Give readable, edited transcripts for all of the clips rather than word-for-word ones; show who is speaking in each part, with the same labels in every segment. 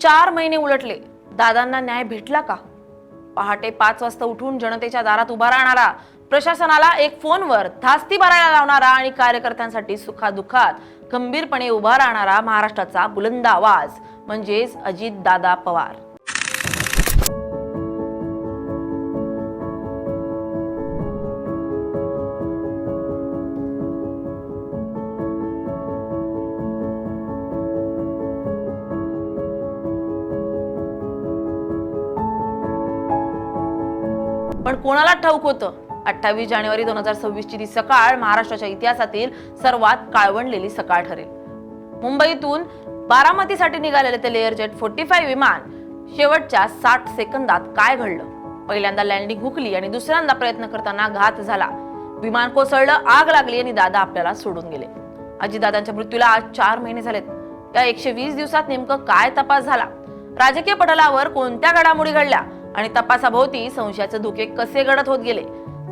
Speaker 1: 4 महिने उलटले, दादांना न्याय भेटला का? पहाटे 5 वाजता उठून जनतेच्या दारात उभा राहणारा, प्रशासनाला एक फोनवर धास्ती भरायला लावणारा आणि कार्यकर्त्यांसाठी सुखादुःखात खंबीरपणे उभा राहणारा महाराष्ट्राचा बुलंद आवाज म्हणजेच अजितदादा पवार. पण कोणाला ठाऊक होतं 28 जानेवारी 2026 ची ती सकाळ महाराष्ट्राच्या इतिहासातील सर्वात काळवंडलेली सकाळ ठरेल. मुंबईतून बारामतीसाठी निघालेले ते लेअर जेट 45 विमान शेवटच्या 60 सेकंदात काय घडलं? पहिल्यांदा लँडिंग हुकली आणि दुसऱ्यांदा प्रयत्न करताना घात झाला. विमान कोसळलं, आग लागली आणि दादा आपल्याला सोडून गेले. अजितदादांच्या मृत्यूला आज 4 महिने झालेत. या 120 दिवसात नेमकं काय तपास झाला? राजकीय पटलावर कोणत्या घडामोडी घडल्या आणि तपासाभोवती संशयाचे धोके कसे घडत होत गेले?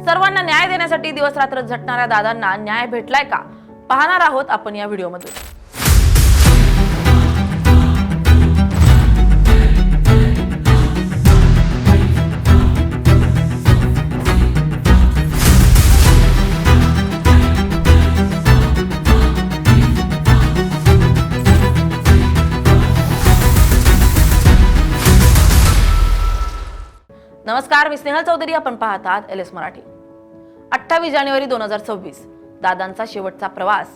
Speaker 1: सर्वांना न्याय देण्यासाठी दिवस रात्र झटणाऱ्या दादांना न्याय भेटलाय का? पाहणार आहोत आपण या व्हिडिओमध्ये. नमस्कार, मी स्नेहल चौधरी. आपण पाहतात LS मराठी. 28 जानेवारी 2026 दादांचा शेवटचा प्रवास.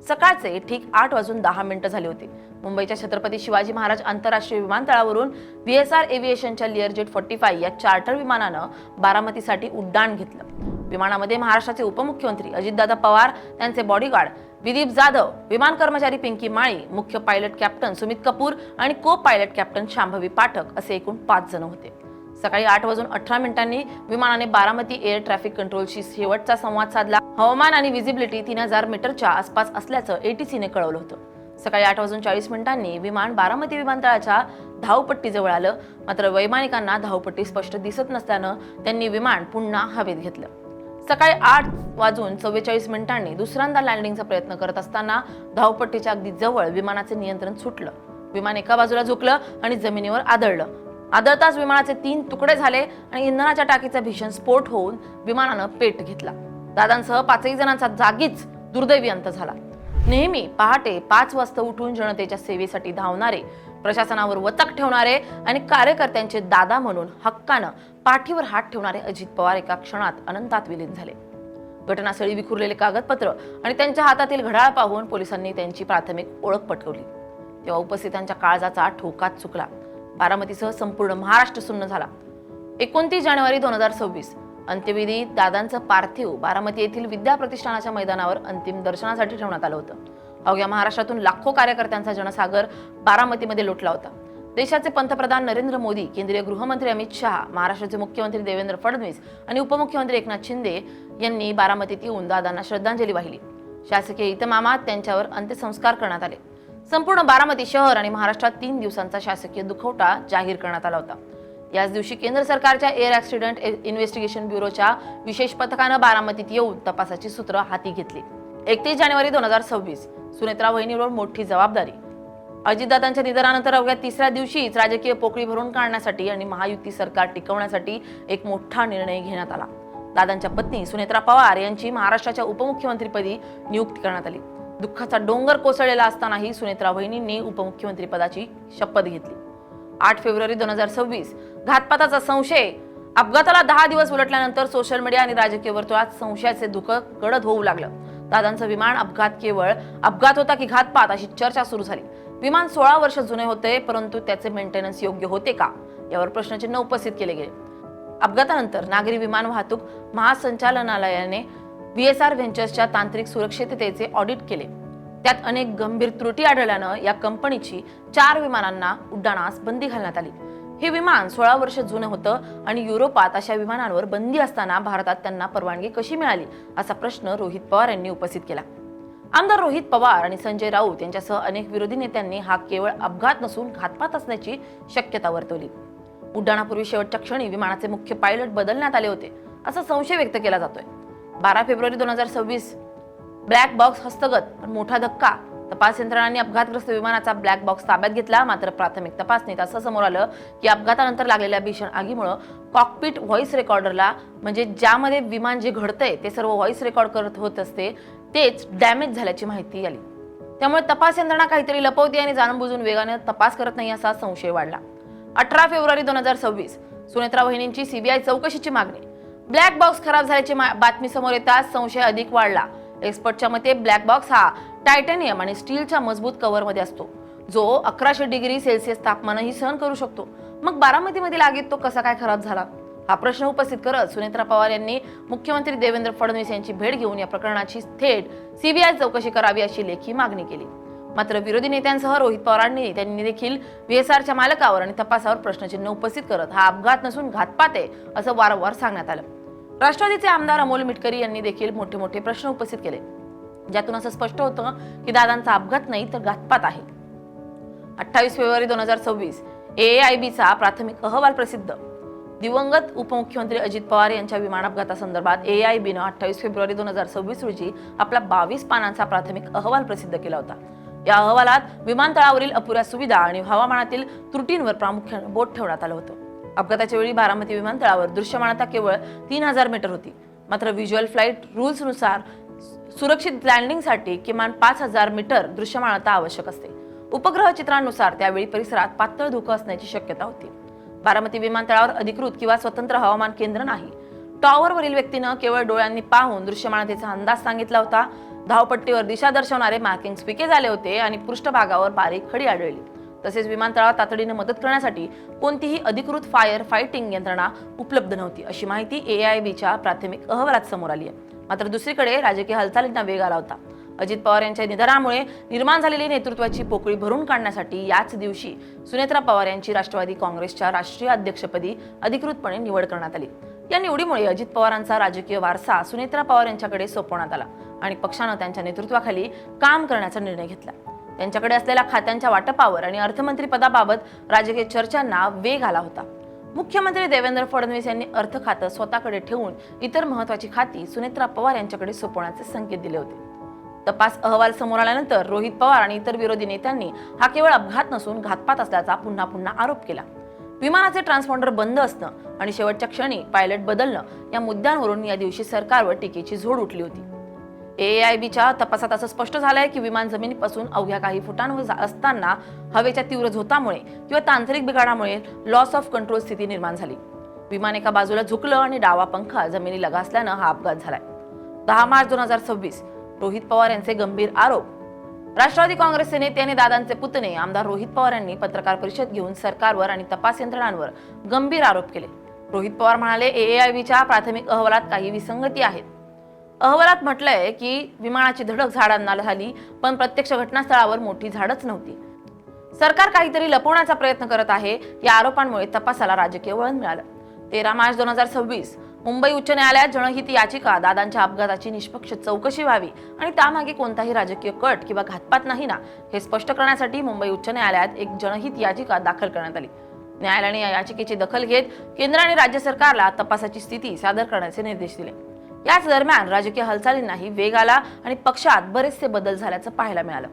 Speaker 1: सकाळचे ठीक 8:10 झाले होते. मुंबईच्या छत्रपती शिवाजी महाराज आंतरराष्ट्रीय विमानतळावरून VSR एव्हिएशनच्या लेअर जेट 45 या चार्टर विमानानं बारामतीसाठी उड्डाण घेतलं. विमानामध्ये महाराष्ट्राचे उपमुख्यमंत्री अजितदादा पवार, त्यांचे बॉडीगार्ड विदीप जाधव, विमान कर्मचारी पिंकी माळी, मुख्य पायलट कॅप्टन सुमित कपूर आणि को पायलट कॅप्टन शांभवी पाठक असे एकूण 5 जण होते. सकाळी 8:18 विमानाने बारामती एअर ट्रॅफिक कंट्रोलशी शेवटचा संवाद साधला. हवामान आणि व्हिजिबिलिटी 3000 मीटरच्या आसपास असल्याचं ATCने कळवलं होतं. सकाळी 8:40 विमान बारामती विमानतळाच्या धावपट्टीजवळ आलं. मात्र वैमानिकांना धावपट्टी स्पष्ट दिसत नसल्यानं त्यांनी विमान पुन्हा हवेत घेतलं. सकाळी 8:44 दुसऱ्यांदा लँडिंगचा प्रयत्न करत असताना धावपट्टीच्या अगदी जवळ विमानाचे नियंत्रण सुटलं. विमान एका बाजूला झुकलं आणि जमिनीवर आदळलं. आदळताच विमानाचे 3 तुकडे झाले आणि इंधनाच्या टाकीचा भीषण स्फोट होऊन विमानानं पेट घेतला. दादांसह 5 जणांचा जागीच दुर्दैवी अंत झाला. नेहमी पहाटे 5 वाजता उठून जनतेच्या सेवेसाठी धावणारे, प्रशासनावर वचक ठेवणारे आणि कार्यकर्त्यांचे दादा म्हणून हक्कानं पाठीवर हात ठेवणारे अजित पवार एका क्षणात अनंतात विलीन झाले. घटनास्थळी विखुरलेले कागदपत्र आणि त्यांच्या हातातील घड्याळ पाहून पोलिसांनी त्यांची प्राथमिक ओळख पटकवली. तेव्हा उपस्थितांच्या काळजाचा ठोकाच चुकला. बारामतीसह संपूर्ण महाराष्ट्र सुन्न झाला. 29 जानेवारी 2026 अंत्यविधी दादांचं पार्थिव बारामती येथील विद्या प्रतिष्ठानाच्या मैदानावर अंतिम दर्शनासाठी ठेवण्यात आलं होतं. अवघ्या महाराष्ट्रातून लाखो कार्यकर्त्यांचा जनसागर बारामतीमध्ये लोटला होता. देशाचे पंतप्रधान नरेंद्र मोदी, केंद्रीय गृहमंत्री अमित शहा, महाराष्ट्राचे मुख्यमंत्री देवेंद्र फडणवीस आणि उपमुख्यमंत्री एकनाथ शिंदे यांनी बारामतीत येऊन दादांना श्रद्धांजली वाहिली. शासकीय इतमामात त्यांच्यावर अंत्यसंस्कार करण्यात आले. संपूर्ण बारामती शहर आणि महाराष्ट्रात 3 दिवसांचा शासकीय दुखवटा जाहीर करण्यात आला होता. याच दिवशी केंद्र सरकारच्या एअर ॲक्सिडेंट इन्व्हेस्टिगेशन ब्युरोच्या विशेष पथकानं बारामतीत येऊन तपासाची सूत्र हाती घेतली. 31 जानेवारी 2026 सुनेत्रा वहिनीवर मोठी जबाबदारी. अजितदादांच्या निधनानंतर अवघ्या 3ऱ्या दिवशीच राजकीय पोकळी भरून काढण्यासाठी आणि महायुती सरकार टिकवण्यासाठी एक मोठा निर्णय घेण्यात आला. दादांच्या पत्नी सुनेत्रा पवार यांची महाराष्ट्राच्या उपमुख्यमंत्रीपदी नियुक्ती करण्यात आली. दुःखाचा डोंगर कोसळलेला असतानाही सुनेत्रा वहिनींनी उपमुख्यमंत्री पदाची शपथ घेतली. 8 फेब्रुवारी 2026 घातपाताचा संशय. अपघाताला 10 दिवस उलटल्यानंतर सोशल मीडिया आणि राजकीय वर्तुळात संशयाचे धुकं गडद होऊ लागलं. दादांचं विमान अपघात केवळ अपघात होता की घातपात अशी चर्चा सुरू झाली. विमान 16 वर्ष जुने होते, परंतु त्याचे मेंटेनन्स योग्य होते का यावर प्रश्नचिन्ह उपस्थित केले गेले. अपघातानंतर नागरी विमान वाहतूक महासंचालनालयाने VSR व्हेंचर्सच्या तांत्रिक सुरक्षिततेचे ऑडिट केले. त्यात अनेक गंभीर त्रुटी आढळल्यानं या कंपनीची 4 विमानांना उड्डाणास बंदी घालण्यात आली. हे विमान 16 वर्ष जुने होतं आणि युरोपात अशा विमानांवर बंदी असताना भारतात त्यांना परवानगी कशी मिळाली असा प्रश्न रोहित पवार यांनी उपस्थित केला. आमदार रोहित पवार आणि संजय राऊत यांच्यासह अनेक विरोधी नेत्यांनी हा केवळ अपघात नसून घातपात असण्याची शक्यता वर्तवली. उड्डाणापूर्वी शेवटच्या क्षणी विमानाचे मुख्य पायलट बदलण्यात आले होते असा संशय व्यक्त केला जातोय. 12 फेब्रुवारी 2026 ब्लॅक बॉक्स हस्तगत. पण मोठा धक्का. तपास यंत्रणांनी अपघातग्रस्त विमानाचा ब्लॅक बॉक्स ताब्यात घेतला. मात्र प्राथमिक तपासणीत असं समोर आलं की अपघातानंतर लागलेल्या भीषण आगीमुळे कॉकपिट व्हॉइस रेकॉर्डरला, म्हणजे ज्यामध्ये विमान जे घडतंय ते सर्व व्हॉइस रेकॉर्ड करत होत असते, तेच डॅमेज झाल्याची माहिती आली. त्यामुळे तपास यंत्रणा काहीतरी लपवते आणि जाणूनबुजून वेगाने तपास करत नाही असा संशय वाढला. 18 फेब्रुवारी 2026 सुनेत्रा वहिनींची सीबीआय चौकशीची मागणी. ब्लॅक बॉक्स खराब झाल्याची बातमी समोर येताच संशय अधिक वाढला. एक्सपर्टच्या मते ब्लॅक बॉक्स हा टायटॅनियम आणि स्टीलच्या मजबूत कव्हरमध्ये असतो, जो 1100 डिग्री सेल्सिअस तापमानही सहन करू शकतो. मग बारामतीमधील आगीत तो कसा काय खराब झाला, हा प्रश्न उपस्थित करत सुनेत्रा पवार यांनी मुख्यमंत्री देवेंद्र फडणवीस यांची भेट घेऊन या प्रकरणाची थेट सीबीआय चौकशी करावी अशी लेखी मागणी केली. मात्र विरोधी नेत्यांसह रोहित पवारांनी त्यांनी देखील व्हीएसआरच्या मालकावर आणि तपासावर प्रश्नचिन्ह उपस्थित करत हा अपघात नसून घातपात आहे असं वारंवार सांगण्यात आलं. राष्ट्रवादीचे आमदार अमोल मिटकरी यांनी देखील मोठे प्रश्न उपस्थित केले, ज्यातून असं स्पष्ट होतं की दादांचा अपघात नाही तर घातपात आहे. 28 फेब्रुवारी 2026 एएआयबीचा प्राथमिक अहवाल प्रसिद्ध. दिवंगत उपमुख्यमंत्री अजित पवार यांच्या विमान अपघातासंदर्भात एएआयबीनं 28 फेब्रुवारी 2026 रोजी आपला 22 पानांचा प्राथमिक अहवाल प्रसिद्ध केला होता. या अहवालात विमानतळावरील अपुऱ्या सुविधा आणि हवामानातील त्रुटींवर प्रामुख्याने बोट ठेवण्यात आलं होतं. अपघाताच्या वेळी बारामती विमानतळावर दृश्यमानता केवळ 3000 मीटर होती. मात्र व्हिज्युअल फ्लाईट रूल्सनुसार सुरक्षित लँडिंगसाठी किमान 5000 मीटर दृश्यमानता आवश्यक असते. उपग्रह चित्रांनुसार त्यावेळी परिसरात पातळ धुकं असण्याची शक्यता होती. बारामती विमानतळावर अधिकृत किंवा स्वतंत्र हवामान केंद्र नाही. टॉवरवरील व्यक्तीनं केवळ डोळ्यांनी पाहून दृश्यमानतेचा अंदाज सांगितला होता. धावपट्टीवर दिशा दर्शवणारे मार्किंग्स फिके झाले होते आणि पृष्ठभागावर बारीक खडी आढळली. तसेच विमानतळावर तातडीने मदत करण्यासाठी कोणतीही अधिकृत फायर फायटिंग यंत्रणा उपलब्ध नव्हती अशी माहिती एआयबीच्या प्राथमिक अहवालात समोर आली आहे. मात्र दुसरीकडे राजकीय हालचालींना वेग आला होता. अजित पवार यांच्या निधनामुळे निर्माण झालेली नेतृत्वाची पोकळी भरून काढण्यासाठी याच दिवशी सुनेत्रा पवार यांची राष्ट्रवादी काँग्रेसच्या राष्ट्रीय अध्यक्षपदी अधिकृतपणे निवड करण्यात आली. या निवडीमुळे अजित पवारांचा राजकीय वारसा सुनेत्रा पवार यांच्याकडे सोपवण्यात आला आणि पक्षानं त्यांच्या नेतृत्वाखाली काम करण्याचा निर्णय घेतला. त्यांच्याकडे असलेल्या खात्यांच्या वाटपावर आणि अर्थमंत्री पदाबाबत राजकीय चर्चांना वेग आला होता. मुख्यमंत्री देवेंद्र फडणवीस यांनी अर्थ खातं स्वतःकडे ठेवून इतर महत्वाची खाती सुनेत्रा पवार यांच्याकडे सोपवण्याचे संकेत दिले होते. तपास अहवाल समोर आल्यानंतर रोहित पवार आणि इतर विरोधी नेत्यांनी हा केवळ अपघात नसून घातपात असल्याचा पुन्हा आरोप केला. विमानाचे ट्रान्सपॉन्डर बंद असणं आणि शेवटच्या क्षणी पायलट बदलणं या मुद्द्यांवरून या दिवशी सरकारवर टीकेची झोड उठली होती. एएआयबीच्या तपासात असं स्पष्ट झालंय की विमान जमिनीपासून अवघ्या काही फुटांवर असताना हवेच्या तीव्र झोतामुळे किंवा तांत्रिक बिघाडामुळे लॉस ऑफ कंट्रोल स्थिती निर्माण झाली. विमान एका बाजूला झुकलं आणि डावा पंखा जमिनीला घासल्यानं हा अपघात झालाय. 10 मार्च 2026 रोहित पवार यांचे गंभीर आरोप. राष्ट्रवादी काँग्रेसचे नेते आणि दादांचे पुतणे आमदार रोहित पवार यांनी पत्रकार परिषद घेऊन सरकारवर आणि तपास यंत्रणांवर गंभीर आरोप केले. रोहित पवार म्हणाले, एएआयबीच्या प्राथमिक अहवालात काही विसंगती आहेत. अहवालात म्हटलंय की विमानाची धडक झाडांना झाली, पण प्रत्यक्ष घटनास्थळावर मोठी झाडच नव्हती. सरकार काहीतरी लपवण्याचा प्रयत्न करत आहे. या आरोपांमुळे तपासाला राजकीय वळण मिळालं. 13 मार्च 2026 मुंबई उच्च न्यायालयात जनहित याचिका. दादांच्या अपघाताची निष्पक्ष चौकशी व्हावी आणि त्यामागे कोणताही राजकीय कट किंवा घातपात नाही ना, हे स्पष्ट करण्यासाठी मुंबई उच्च न्यायालयात एक जनहित याचिका दाखल करण्यात आली. न्यायालयाने या याचिकेची दखल घेत केंद्र आणि राज्य सरकारला तपासाची स्थिती सादर करण्याचे निर्देश दिले. याच दरम्यान राजकीय हालचालींनाही वेग आला आणि पक्षात बरेचसे बदल झाल्याचं पाहायला मिळालं.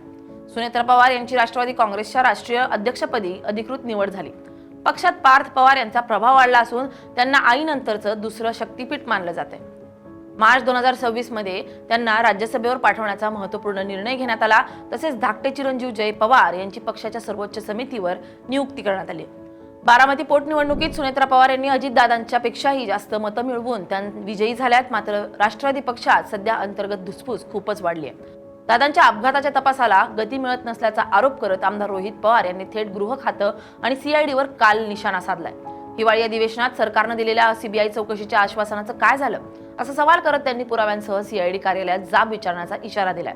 Speaker 1: सुनेत्रा पवार यांची राष्ट्रवादी काँग्रेसच्या राष्ट्रीय अध्यक्षपदी अधिकृत निवड झाली. पक्षात पार्थ पवार यांचा प्रभाव वाढला असून त्यांना आईनंतरचं दुसरं शक्तीपीठ मानलं जाते. मार्च 2026 मध्ये त्यांना राज्यसभेवर पाठवण्याचा महत्त्वपूर्ण निर्णय घेण्यात आला. तसेच धाकटे चिरंजीव जय पवार यांची पक्षाच्या सर्वोच्च समितीवर नियुक्ती करण्यात आली. बारामती पोटनिवडणुकीत सुनेत्रा पवार यांनी अजितदादांच्या पेक्षाही जास्त मतं मिळवून विजयी झाल्यात. मात्र राष्ट्रवादी पक्षात सध्या अंतर्गत धुसफूस खूपच वाढली आहे. दादांच्या अपघाताच्या तपासाला गती मिळत नसल्याचा आरोप करत आमदार रोहित पवार यांनी थेट गृह खातं आणि सीआयडीवर काल निशाणा साधलाय. हिवाळी अधिवेशनात सरकारनं दिलेल्या सीबीआय चौकशीच्या आश्वासनाचं काय झालं, असा सवाल करत त्यांनी पुराव्यांसह सीआयडी कार्यालयात जाब विचारण्याचा इशारा दिलाय.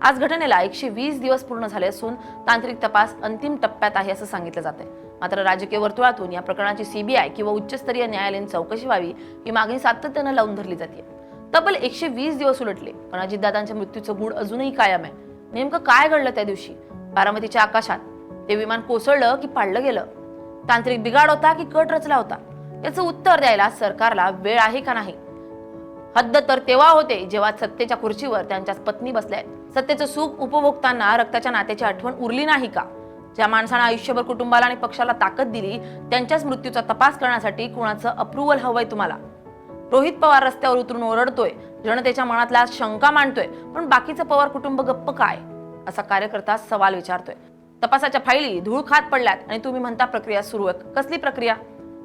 Speaker 1: आज घटनेला 120 दिवस पूर्ण झाले असून तांत्रिक तपास अंतिम टप्प्यात आहे असं सांगितलं जातंय. मात्र राजकीय वर्तुळातून या प्रकरणाची सीबीआय किंवा उच्चस्तरीय न्यायालयीन चौकशी व्हावी ही मागणी सातत्यानं लावून धरली जाते. तब्बल 120 दिवस उलटले, पण अजितदादांच्या मृत्यूचं गूढ अजूनही कायम आहे. नेमकं काय घडलं त्या दिवशी? बारामतीच्या आकाशात ते विमान कोसळलं की पाडलं गेलं? तांत्रिक बिघाड होता की कट रचला होता? याचं उत्तर द्यायला सरकारला वेळ आहे का नाही? हद्द तर तेव्हा होते जेव्हा सत्तेच्या खुर्चीवर त्यांच्या पत्नी बसल्या आहेत. सत्तेचं सुख उपभोगताना रक्ताच्या नात्याची आठवण उरली नाही का? ज्या माणसानं आयुष्यभर कुटुंबाला आणि पक्षाला ताकद दिली, त्यांच्याच मृत्यूचा तपास करण्यासाठी कुणाचं अप्रुव्हल हवंय तुम्हाला? रोहित पवार रस्त्यावर उतरून ओरडतोय, जनतेच्या मनातल्या शंका मांडतोय, पण बाकीचं पवार कुटुंब गप्प काय? असा कार्यकर्ता सवाल विचारतोय. तपासाच्या फायली धूळ खात पडल्यात आणि तुम्ही म्हणता प्रक्रिया सुरू आहे. कसली प्रक्रिया?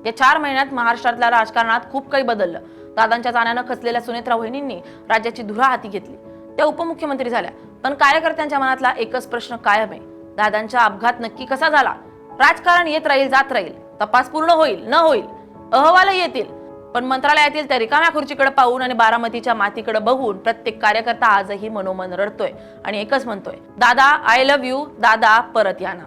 Speaker 1: या 4 महिन्यात महाराष्ट्रातल्या राजकारणात खूप काही बदललं. दादांच्या जाण्यानं खचलेल्या सुनेत्रा वहिनींनी राज्याची धुरा हाती घेतली. त्या उपमुख्यमंत्री झाल्या, पण कार्यकर्त्यांच्या मनातला एकच प्रश्न कायम आहे. दादांचा अपघात नक्की कसा झाला? राजकारण येत राहील, जात राहील. तपास पूर्ण होईल, न होईल, अहवालही येतील, पण मंत्रालयातील त्या रिकाम्या खुर्चीकडे पाहून आणि बारामतीच्या मातीकडे बघून प्रत्येक कार्यकर्ता आजही मनोमन रडतोय आणि एकच म्हणतोय, दादा आय लव्ह यू, दादा परत या ना.